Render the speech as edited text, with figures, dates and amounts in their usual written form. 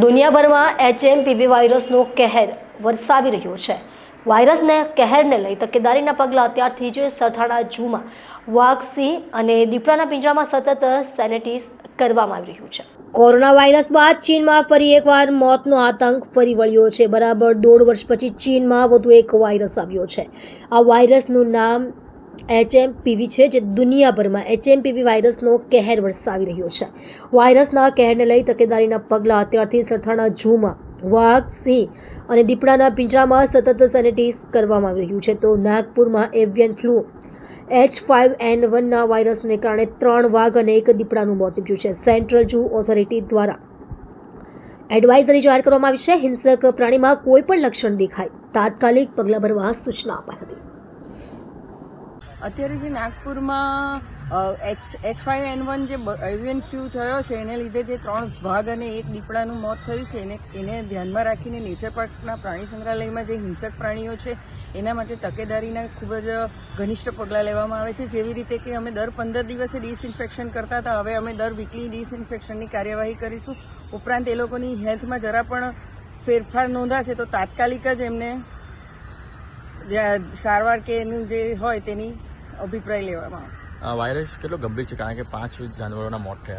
દુનિયાભરમાં HMPV વાયરસનો કહેર વરસાવી રહ્યો છે. વાયરસને કહેરને લઈ તકેદારીના પગલાં અત્યારથી જ સરથાણા ઝૂમાં વાઘ, સિંહ અને દીપડાના પિંજરામાં સતત સેનેટાઇઝ કરવામાં આવી રહ્યું છે. કોરોના વાયરસ બાદ ચીનમાં ફરી એકવાર મોતનો આતંક ફરી વળ્યો છે. બરાબર 1.5 વર્ષ પછી ચીનમાં વધુ એક વાયરસ આવ્યો છે. આ વાયરસનું નામ HMPV છે, જે દુનિયાભરમાં HMPV વાયરસનો કહેર વરસાવી રહ્યો છે. વાયરસના કહેરને લઈ તકેદારીના પગલાં અત્યારથી સરથાણા ઝૂમાં વાઘ, સિંહ અને દીપડાના પિંજરામાં સતત સેનેટાઇઝ કરવામાં આવી રહ્યું છે. તો નાગપુરમાં એવિયન ફ્લૂ H5N1 ના વાયરસને કારણે 3 વાઘ અને 1 દીપડાનું મોત નીપજ્યું છે. સેન્ટ્રલ ઝૂ ઓથોરિટી દ્વારા એડવાઇઝરી જાહેર કરવામાં આવી છે. હિંસક પ્રાણીમાં કોઈ પણ લક્ષણ દેખાય તાત્કાલિક પગલાં ભરવા સૂચના અપાઈ હતી. અત્યારે જે નાગપુરમાં H5N1 જે એવિયન ફ્લૂ થયો છે, એને લીધે જે 3 વાઘ અને 1 દીપડાનું મોત થયું છે, એને ધ્યાનમાં રાખીને નેચર પાર્કના પ્રાણી સંગ્રહાલયમાં જે હિંસક પ્રાણીઓ છે એના માટે તકેદારીના ખૂબ જ ઘનિષ્ઠ પગલાં લેવામાં આવે છે. જેવી રીતે કે અમે દર 15 દિવસે ડિસઇન્ફેક્શન કરતા હતા, હવે અમે દર વીકલી ડિસઇન્ફેક્શનની કાર્યવાહી કરીશું. ઉપરાંત એ લોકોની હેલ્થમાં જરા પણ ફેરફાર નોંધાશે તો તાત્કાલિક જ એમને સારવાર કે એનું જે હોય તેની અભિપ્રાય લેવામાં આવશે. આ વાયરસ કેટલો ગંભીર છે, કારણ કે 5 જાનવરોના મોત થયા.